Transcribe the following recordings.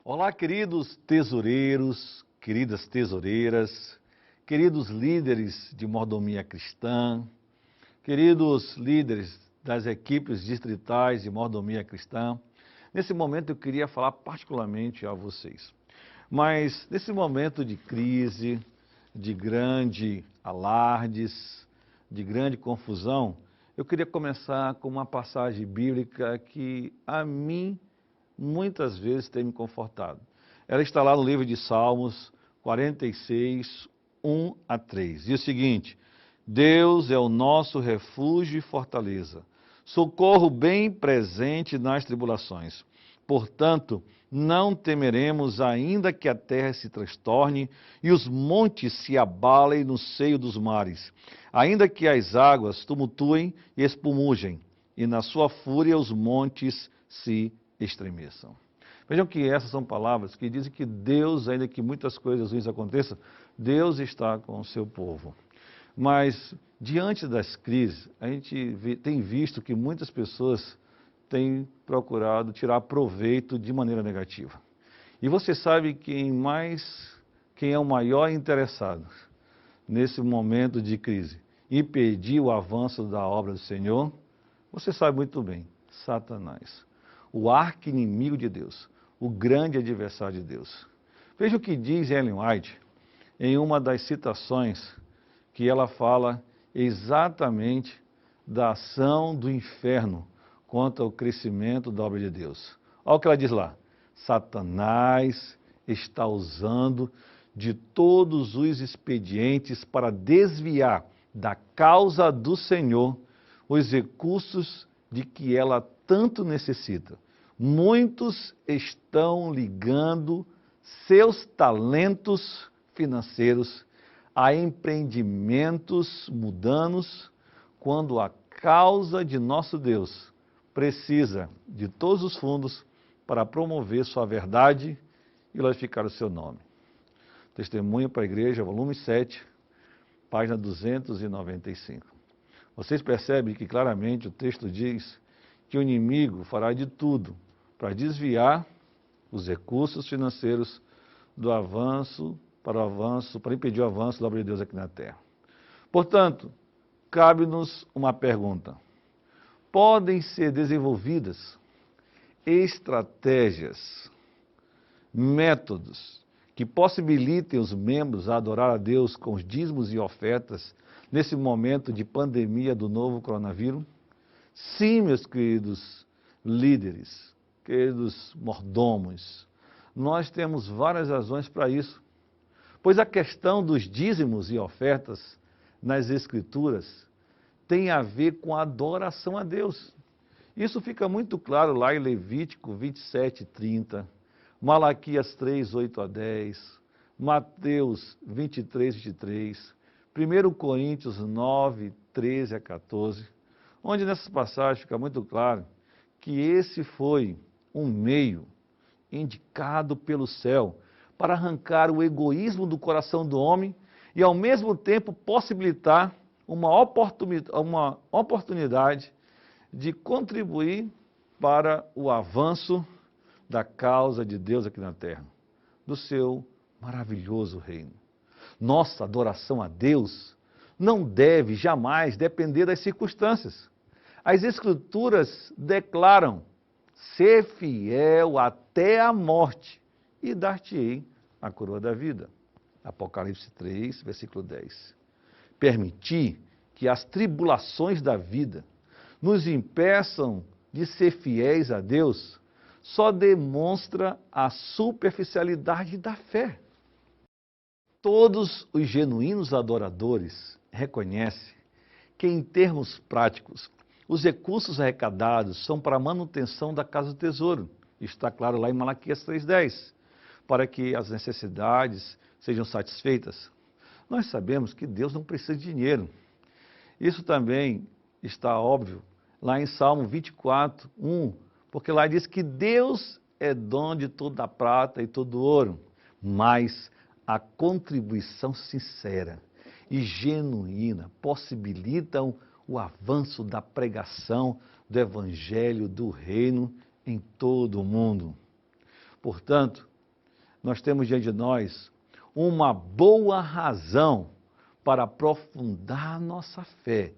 Olá, queridos tesoureiros, queridas tesoureiras, queridos líderes de mordomia cristã, queridos líderes das equipes distritais de mordomia cristã. Nesse momento eu queria falar particularmente a vocês. Mas nesse momento de crise, de grande alardes, de grande confusão, eu queria começar com uma passagem bíblica que a mim muitas vezes tem me confortado. Ela está lá no livro de Salmos 46, 1 a 3. Diz o seguinte: Deus é o nosso refúgio e fortaleza, socorro bem presente nas tribulações. Portanto, não temeremos, ainda que a terra se transtorne e os montes se abalem no seio dos mares, ainda que as águas tumultuem e espumugem, e na sua fúria os montes se estremeçam. Vejam que essas são palavras que dizem que Deus, ainda que muitas coisas ruins aconteçam, Deus está com o seu povo. Mas, diante das crises, a gente tem visto que muitas pessoas têm procurado tirar proveito de maneira negativa. E você sabe quem é o maior interessado nesse momento de crise e impedir o avanço da obra do Senhor? Você sabe muito bem, Satanás, o arqui-inimigo de Deus, o grande adversário de Deus. Veja o que diz Ellen White em uma das citações que ela fala exatamente da ação do inferno contra o crescimento da obra de Deus. Olha o que ela diz lá: Satanás está usando de todos os expedientes para desviar da causa do Senhor os recursos de que ela tanto necessita. Muitos estão ligando seus talentos financeiros a empreendimentos mundanos, quando a causa de nosso Deus precisa de todos os fundos para promover sua verdade e glorificar o seu nome. Testemunho para a Igreja, volume 7, página 295. Vocês percebem que claramente o texto diz que o inimigo fará de tudo para desviar os recursos financeiros do avanço, para impedir o avanço da obra de Deus aqui na terra. Portanto, cabe-nos uma pergunta: podem ser desenvolvidas estratégias, métodos que possibilitem os membros a adorar a Deus com os dízimos e ofertas nesse momento de pandemia do novo coronavírus? Sim, meus queridos líderes, queridos mordomos, nós temos várias razões para isso. Pois a questão dos dízimos e ofertas nas Escrituras tem a ver com a adoração a Deus. Isso fica muito claro lá em Levítico 27, 30, Malaquias 3, 8 a 10, Mateus 23, 23, 1 Coríntios 9, 13 a 14, onde nessas passagens fica muito claro que esse foi um meio indicado pelo céu para arrancar o egoísmo do coração do homem e, ao mesmo tempo, possibilitar uma oportunidade de contribuir para o avanço da causa de Deus aqui na terra, do seu maravilhoso reino. Nossa adoração a Deus não deve jamais depender das circunstâncias. As Escrituras declaram: ser fiel até a morte e dar-te-ei a coroa da vida. Apocalipse 3, versículo 10. Permitir que as tribulações da vida nos impeçam de ser fiéis a Deus só demonstra a superficialidade da fé. Todos os genuínos adoradores reconhecem que, em termos práticos, os recursos arrecadados são para a manutenção da casa do tesouro. Está claro lá em Malaquias 3,10, para que as necessidades sejam satisfeitas. Nós sabemos que Deus não precisa de dinheiro. Isso também está óbvio lá em Salmo 24, 1, porque lá diz que Deus é dono de toda a prata e todo o ouro, mas a contribuição sincera e genuína possibilitam o avanço da pregação do Evangelho do Reino em todo o mundo. Portanto, nós temos diante de nós uma boa razão para aprofundar nossa fé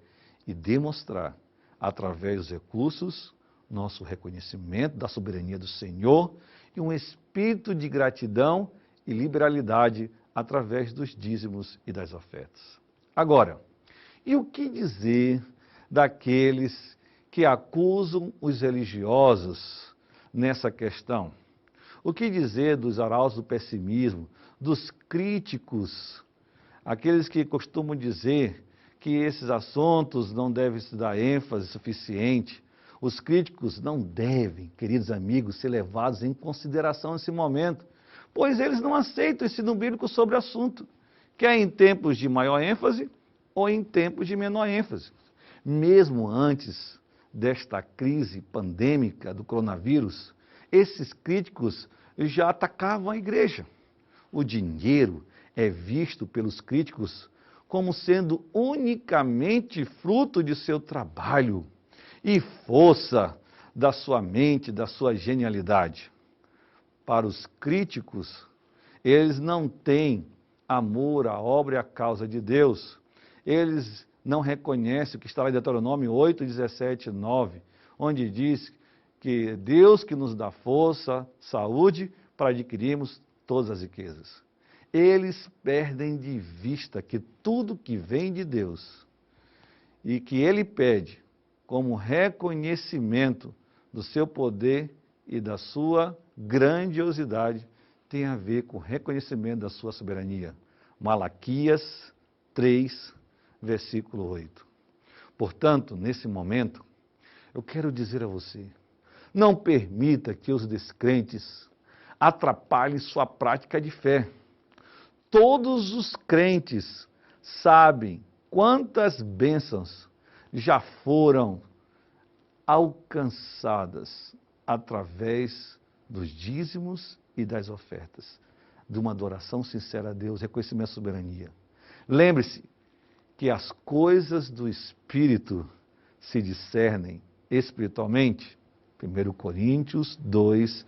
e demonstrar, através dos recursos, nosso reconhecimento da soberania do Senhor e um espírito de gratidão e liberalidade através dos dízimos e das ofertas. Agora, e o que dizer daqueles que acusam os religiosos nessa questão? O que dizer dos arautos do pessimismo, dos críticos, aqueles que costumam dizer que esses assuntos não devem se dar ênfase suficiente? Os críticos não devem, queridos amigos, ser levados em consideração nesse momento, pois eles não aceitam o ensino bíblico sobre o assunto, quer em tempos de maior ênfase ou em tempos de menor ênfase. Mesmo antes desta crise pandêmica do coronavírus, esses críticos já atacavam a igreja. O dinheiro é visto pelos críticos como sendo unicamente fruto de seu trabalho e força da sua mente, da sua genialidade. Para os críticos, eles não têm amor à obra e à causa de Deus. Eles não reconhecem o que está lá em Deuteronômio 8, 17, 9, onde diz que Deus que nos dá força, saúde, para adquirirmos todas as riquezas. Eles perdem de vista que tudo que vem de Deus e que Ele pede como reconhecimento do seu poder e da sua grandiosidade tem a ver com o reconhecimento da sua soberania. Malaquias 3, versículo 8. Portanto, nesse momento, eu quero dizer a você, não permita que os descrentes atrapalhem sua prática de fé. Todos os crentes sabem quantas bênçãos já foram alcançadas através dos dízimos e das ofertas, de uma adoração sincera a Deus, reconhecimento da soberania. Lembre-se que as coisas do Espírito se discernem espiritualmente. 1 Coríntios 2,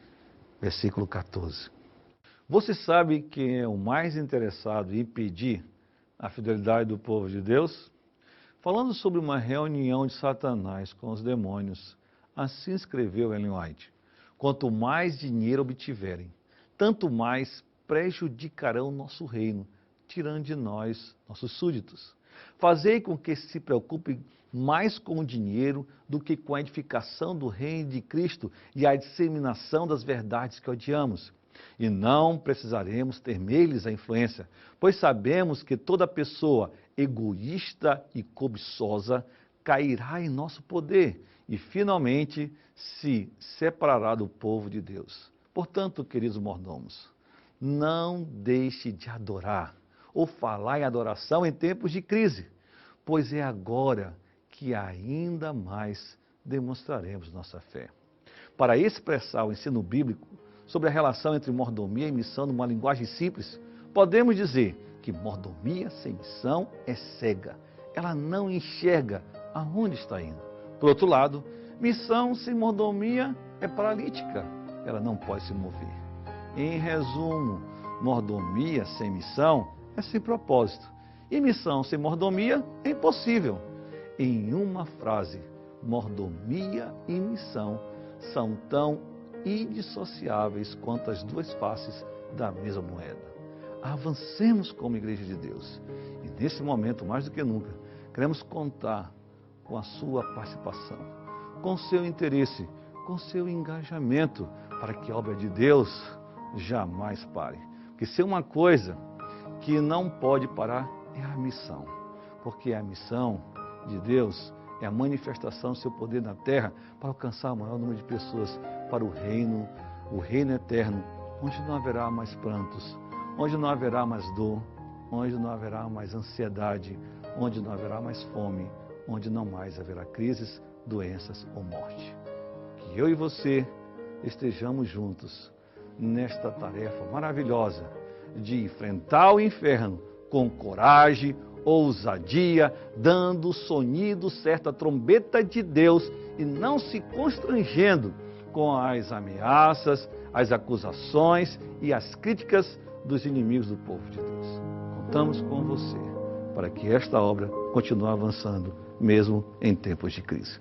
versículo 14. Você sabe quem é o mais interessado em impedir a fidelidade do povo de Deus? Falando sobre uma reunião de Satanás com os demônios, assim escreveu Ellen White: quanto mais dinheiro obtiverem, tanto mais prejudicarão nosso reino, tirando de nós nossos súditos. Fazei com que se preocupem mais com o dinheiro do que com a edificação do reino de Cristo e a disseminação das verdades que odiamos. E não precisaremos temer-lhes a influência, pois sabemos que toda pessoa egoísta e cobiçosa cairá em nosso poder e finalmente se separará do povo de Deus. Portanto, queridos mordomos, não deixe de adorar ou falar em adoração em tempos de crise, pois é agora que ainda mais demonstraremos nossa fé. Para expressar o ensino bíblico sobre a relação entre mordomia e missão numa linguagem simples, podemos dizer que mordomia sem missão é cega. Ela não enxerga aonde está indo. Por outro lado, missão sem mordomia é paralítica. Ela não pode se mover. Em resumo, mordomia sem missão é sem propósito. E missão sem mordomia é impossível. Em uma frase, mordomia e missão são tão indissociáveis quanto as duas faces da mesma moeda. Avancemos como Igreja de Deus. E nesse momento, mais do que nunca, queremos contar com a sua participação, com seu interesse, com seu engajamento, para que a obra de Deus jamais pare. Porque se é uma coisa que não pode parar, é a missão. Porque a missão de Deus é a manifestação do seu poder na terra para alcançar o maior número de pessoas para o reino eterno, onde não haverá mais prantos, onde não haverá mais dor, onde não haverá mais ansiedade, onde não haverá mais fome, onde não mais haverá crises, doenças ou morte. Que eu e você estejamos juntos nesta tarefa maravilhosa de enfrentar o inferno com coragem, ousadia, dando o sonido certo, a trombeta de Deus, e não se constrangendo com as ameaças, as acusações e as críticas dos inimigos do povo de Deus. Contamos com você para que esta obra continue avançando, mesmo em tempos de crise.